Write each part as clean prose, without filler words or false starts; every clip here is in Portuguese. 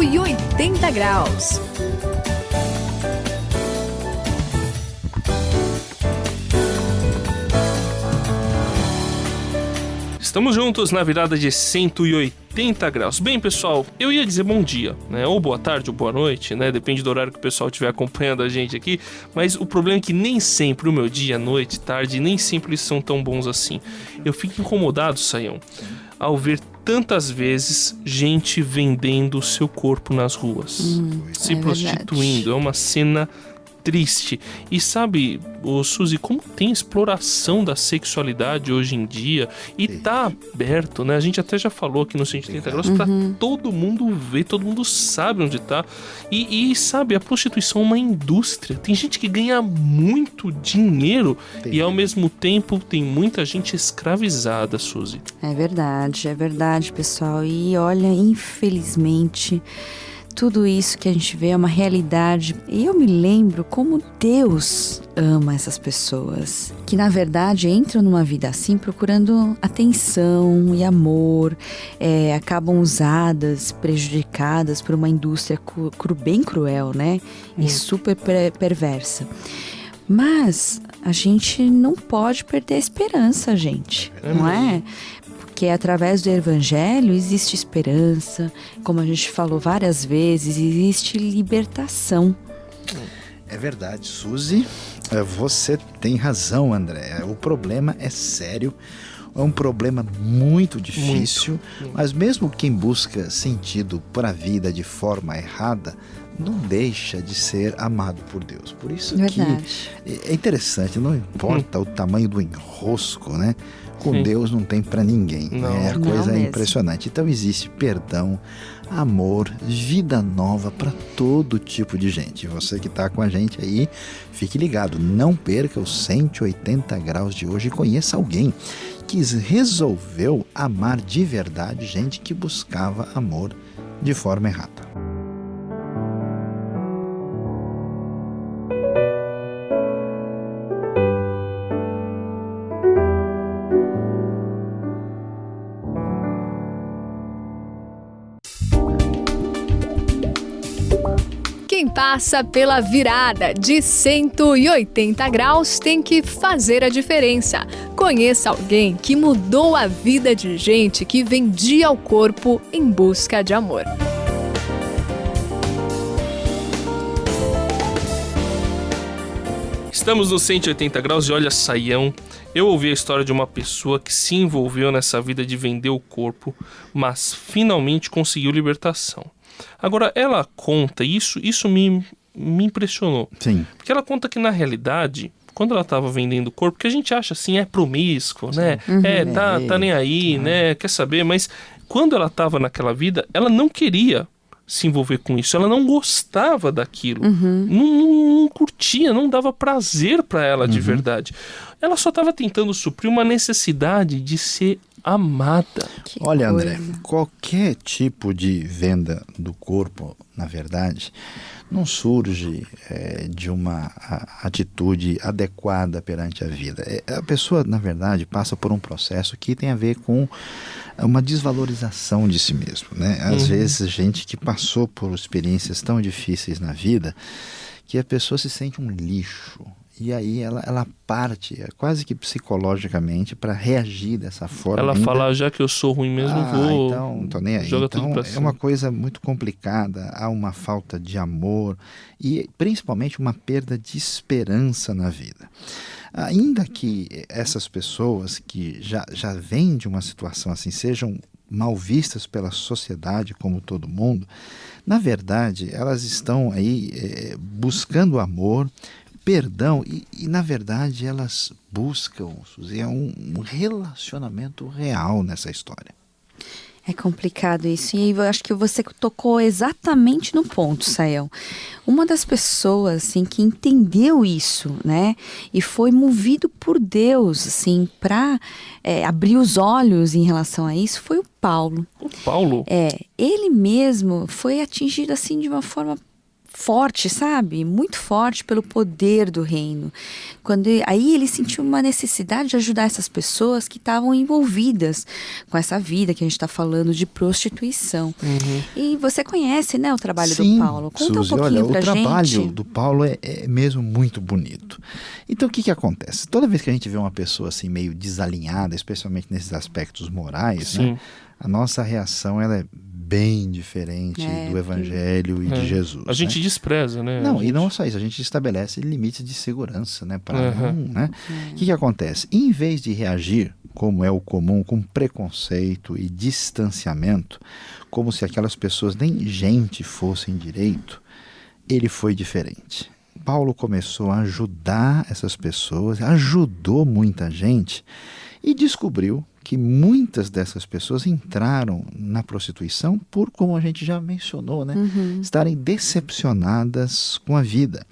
180 graus. Estamos juntos na virada de 180 graus. Bem, pessoal, eu ia dizer bom dia, né? Ou boa tarde ou boa noite, né? Depende do horário que o pessoal estiver acompanhando a gente aqui. Mas o problema é que nem sempre o meu dia, noite, tarde, nem sempre eles são tão bons assim. Eu fico incomodado, Sayão, ao ver tantas vezes gente vendendo o seu corpo nas ruas, se prostituindo. Verdade. É uma cena triste. E sabe, Suzy, como tem exploração da sexualidade hoje em dia e tá aberto, né? A gente até já falou aqui no 180 graus pra todo mundo ver, todo mundo sabe onde tá. E sabe, a prostituição é uma indústria. Tem gente que ganha muito dinheiro e ao mesmo tempo tem muita gente escravizada, Suzy. É verdade, pessoal. E olha, infelizmente, tudo isso que a gente vê é uma realidade. E eu me lembro como Deus ama essas pessoas, que na verdade entram numa vida assim procurando atenção e amor, acabam usadas, prejudicadas por uma indústria bem cruel, né? E super perversa. Mas a gente não pode perder a esperança, gente, não é? Porque através do Evangelho existe esperança, como a gente falou várias vezes, existe libertação. É verdade, Suzy, você tem razão, André. O problema é sério, é um problema muito difícil, mas mesmo quem busca sentido para a vida de forma errada, não deixa de ser amado por Deus. Por isso que é interessante, não importa o tamanho do enrosco, né? Com Deus não tem para ninguém, né? A coisa é impressionante. Então existe perdão, amor, vida nova para todo tipo de gente. Você que está com a gente aí, fique ligado, não perca os 180 graus de hoje e conheça alguém que resolveu amar de verdade gente que buscava amor de forma errada. Quem passa pela virada de 180 graus tem que fazer a diferença. Conheça alguém que mudou a vida de gente que vendia o corpo em busca de amor. Estamos no 180 graus e olha, Sayão, eu ouvi a história de uma pessoa que se envolveu nessa vida de vender o corpo, mas finalmente conseguiu libertação. Agora, ela conta, isso me impressionou. Sim. Porque ela conta que, na realidade, quando ela estava vendendo o corpo, que a gente acha assim, é promíscuo, né? Tá nem aí, né? Quer saber? Mas quando ela estava naquela vida, ela não queria se envolver com isso. Ela não gostava daquilo. Não curtia, não dava prazer para ela de verdade. Ela só estava tentando suprir uma necessidade de ser amada. Olha, André, qualquer tipo de venda do corpo, na verdade, não surge de uma atitude adequada perante a vida. A pessoa, na verdade, passa por um processo que tem a ver com uma desvalorização de si mesmo, né? Às vezes, gente que passou por experiências tão difíceis na vida que a pessoa se sente um lixo. E aí ela parte quase que psicologicamente para reagir dessa forma. Ela fala, já que eu sou ruim mesmo, vou... Então, não tô nem aí. Então, é uma coisa muito complicada, há uma falta de amor e principalmente uma perda de esperança na vida. Ainda que essas pessoas que já vêm de uma situação assim, sejam mal vistas pela sociedade como todo mundo, na verdade, elas estão aí buscando amor, perdão e na verdade elas buscam, Suzy, um relacionamento real nessa história. É complicado isso, e eu acho que você tocou exatamente no ponto, Sayão. Uma das pessoas, assim, que entendeu isso, né, e foi movido por Deus, assim, para abrir os olhos em relação a isso, foi o Paulo. O Paulo? Ele mesmo foi atingido, assim, de uma forma forte, sabe? Muito forte pelo poder do reino. Aí ele sentiu uma necessidade de ajudar essas pessoas que estavam envolvidas com essa vida que a gente está falando de prostituição. E você conhece, né, o trabalho do Paulo? Conta Suzy, um pouquinho olha, pra gente. O trabalho do Paulo é mesmo muito bonito. Então o que acontece? Toda vez que a gente vê uma pessoa assim meio desalinhada, especialmente nesses aspectos morais, né, a nossa reação ela é bem diferente do Evangelho e de Jesus. A gente despreza, né? Não, e não só isso, a gente estabelece limites de segurança, né? Para né? O que acontece? Em vez de reagir, como é o comum, com preconceito e distanciamento, como se aquelas pessoas nem gente fossem direito, ele foi diferente. Paulo começou a ajudar essas pessoas, ajudou muita gente e descobriu que muitas dessas pessoas entraram na prostituição por, como a gente já mencionou, né? Estarem decepcionadas com a vida.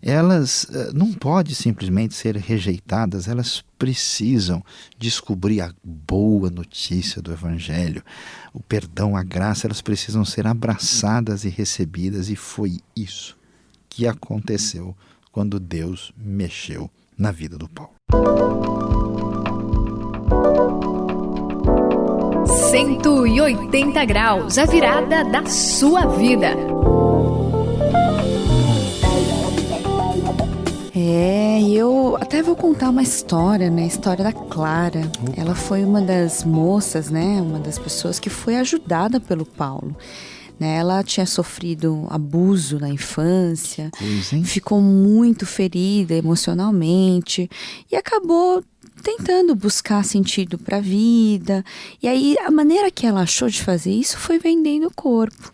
Elas não podem simplesmente ser rejeitadas, elas precisam descobrir a boa notícia do Evangelho, o perdão, a graça, elas precisam ser abraçadas e recebidas, e foi isso que aconteceu quando Deus mexeu na vida do Paulo. 180 graus, a virada da sua vida. Eu até vou contar uma história, né? A história da Clara. Ela foi uma das moças, né? Uma das pessoas que foi ajudada pelo Paulo. Né? Ela tinha sofrido abuso na infância, ficou muito ferida emocionalmente e acabou tentando buscar sentido para a vida. E aí a maneira que ela achou de fazer isso foi vendendo o corpo.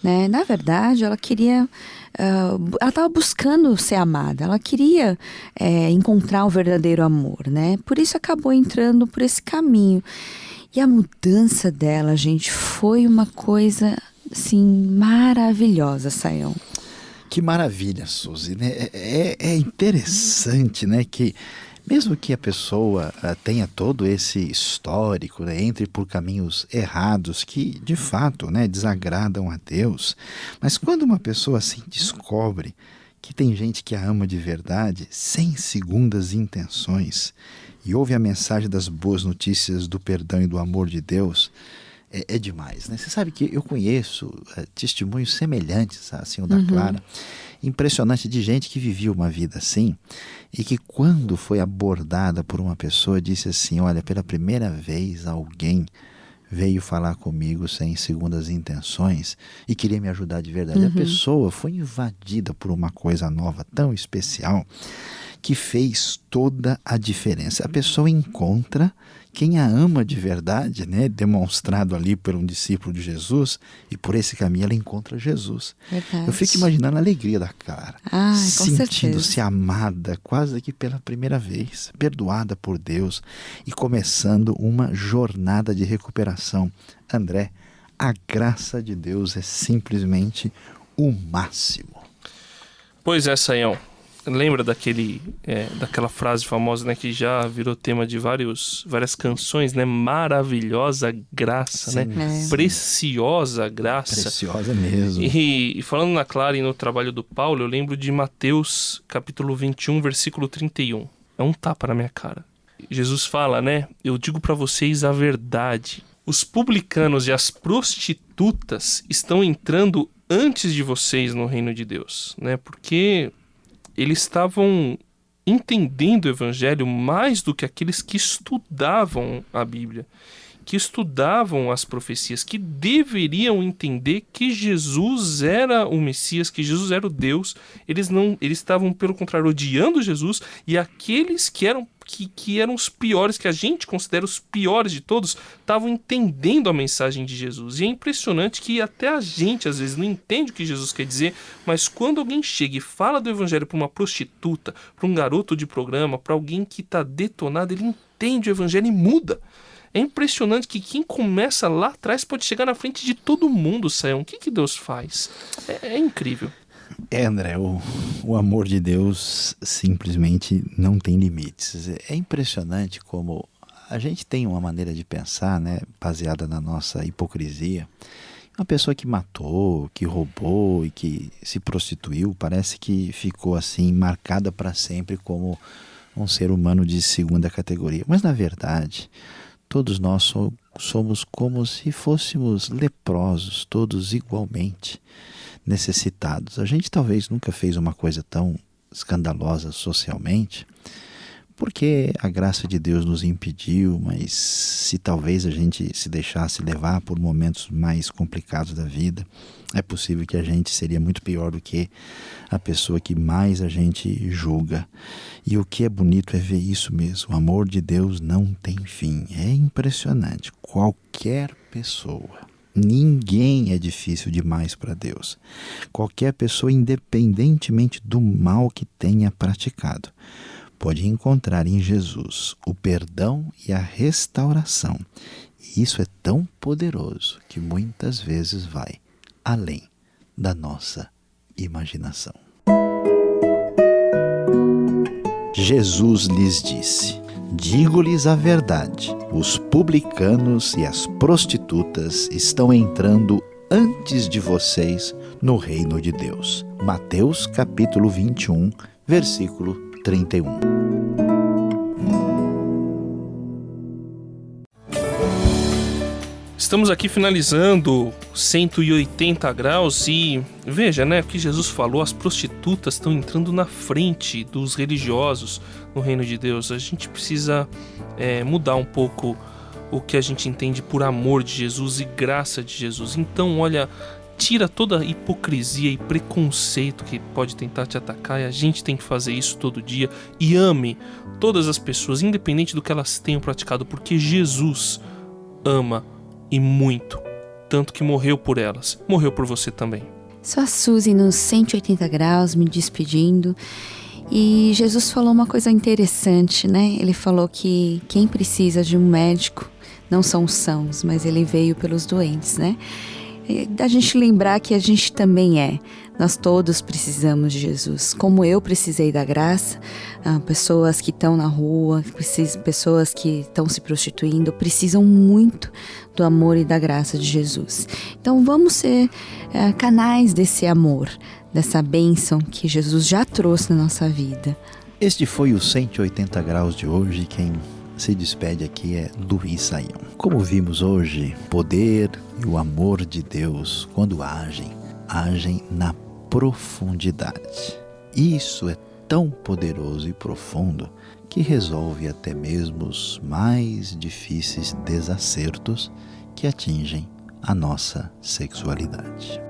Né? Na verdade, ela queria... ela estava buscando ser amada, ela queria encontrar o verdadeiro amor, né? Por isso acabou entrando por esse caminho. E a mudança dela, gente, foi uma coisa assim maravilhosa, Sayão. Que maravilha, Suzy, né? É interessante, né, que mesmo que a pessoa tenha todo esse histórico, né, entre por caminhos errados que, de fato, né, desagradam a Deus, mas quando uma pessoa assim descobre que tem gente que a ama de verdade, sem segundas intenções, e ouve a mensagem das boas notícias do perdão e do amor de Deus, é demais, né? Você sabe que eu conheço testemunhos semelhantes assim, o da Clara, impressionante, de gente que vivia uma vida assim e que quando foi abordada por uma pessoa disse assim, olha, pela primeira vez alguém veio falar comigo sem segundas intenções e queria me ajudar de verdade. A pessoa foi invadida por uma coisa nova, tão especial, que fez toda a diferença. A pessoa encontra quem a ama de verdade, né? Demonstrado ali por um discípulo de Jesus, e por esse caminho ela encontra Jesus. Verdade. Eu fico imaginando a alegria da Clara, sentindo-se amada quase que pela primeira vez, perdoada por Deus e começando uma jornada de recuperação. André, a graça de Deus é simplesmente o máximo. Pois é, Sayão. Lembra daquela frase famosa, né, que já virou tema de várias canções, né? Maravilhosa graça, Sim, né? Preciosa graça. Preciosa mesmo. E falando na Clara e no trabalho do Paulo, eu lembro de Mateus, capítulo 21, versículo 31. É um tapa na minha cara. Jesus fala, né? Eu digo para vocês a verdade. Os publicanos e as prostitutas estão entrando antes de vocês no reino de Deus, né? Porque eles estavam entendendo o Evangelho mais do que aqueles que estudavam a Bíblia, que estudavam as profecias, que deveriam entender que Jesus era o Messias, que Jesus era o Deus. Eles estavam, pelo contrário, odiando Jesus, e aqueles que eram os piores, que a gente considera os piores de todos, estavam entendendo a mensagem de Jesus. E é impressionante que até a gente às vezes não entende o que Jesus quer dizer, mas quando alguém chega e fala do Evangelho para uma prostituta, para um garoto de programa, para alguém que está detonado, ele entende o Evangelho e muda. É impressionante que quem começa lá atrás pode chegar na frente de todo mundo, Sayão. O que Deus faz? É incrível. André, o amor de Deus simplesmente não tem limites. É impressionante como a gente tem uma maneira de pensar, né, baseada na nossa hipocrisia. A pessoa que matou, que roubou e que se prostituiu, parece que ficou assim marcada para sempre como um ser humano de segunda categoria. Mas na verdade, todos nós somos como se fôssemos leprosos, todos igualmente necessitados. A gente talvez nunca fez uma coisa tão escandalosa socialmente, porque a graça de Deus nos impediu, mas se talvez a gente se deixasse levar por momentos mais complicados da vida, é possível que a gente seria muito pior do que a pessoa que mais a gente julga. E o que é bonito é ver isso mesmo. O amor de Deus não tem fim. É impressionante. Qualquer pessoa, ninguém é difícil demais para Deus. Qualquer pessoa, independentemente do mal que tenha praticado, pode encontrar em Jesus o perdão e a restauração. E isso é tão poderoso que muitas vezes vai além da nossa imaginação. Jesus lhes disse: digo-lhes a verdade, os publicanos e as prostitutas estão entrando antes de vocês no reino de Deus. Mateus capítulo 21, versículo 31. Estamos aqui finalizando 180 graus e veja, né, o que Jesus falou, as prostitutas estão entrando na frente dos religiosos no reino de Deus. A gente precisa mudar um pouco o que a gente entende por amor de Jesus e graça de Jesus. Então, olha, tira toda a hipocrisia e preconceito que pode tentar te atacar, e a gente tem que fazer isso todo dia, e ame todas as pessoas, independente do que elas tenham praticado, porque Jesus ama e muito, tanto que morreu por elas, morreu por você também. Sou a Suzy nos 180 graus, me despedindo. E Jesus falou uma coisa interessante, né? Ele falou que quem precisa de um médico não são os sãos, mas ele veio pelos doentes, né? Da gente lembrar que a gente também é. Nós todos precisamos de Jesus. Como eu precisei da graça, pessoas que estão na rua, pessoas que estão se prostituindo, precisam muito do amor e da graça de Jesus. Então vamos ser canais desse amor, dessa bênção que Jesus já trouxe na nossa vida. Este foi o 180 graus de hoje. Quem se despede aqui é Luiz Saião. Como vimos hoje, o poder e o amor de Deus, quando agem na profundidade. Isso é tão poderoso e profundo que resolve até mesmo os mais difíceis desacertos que atingem a nossa sexualidade.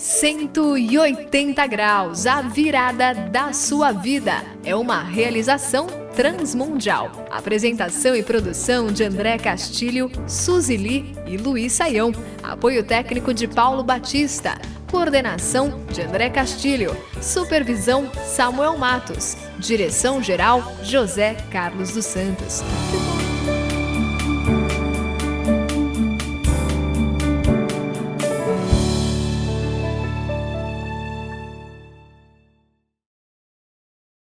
...180 graus, a virada da sua vida. É uma realização transmundial. Apresentação e produção de André Castilho, Suzy Lee e Luiz Saião. Apoio técnico de Paulo Batista. Coordenação de André Castilho. Supervisão Samuel Matos. Direção-geral José Carlos dos Santos.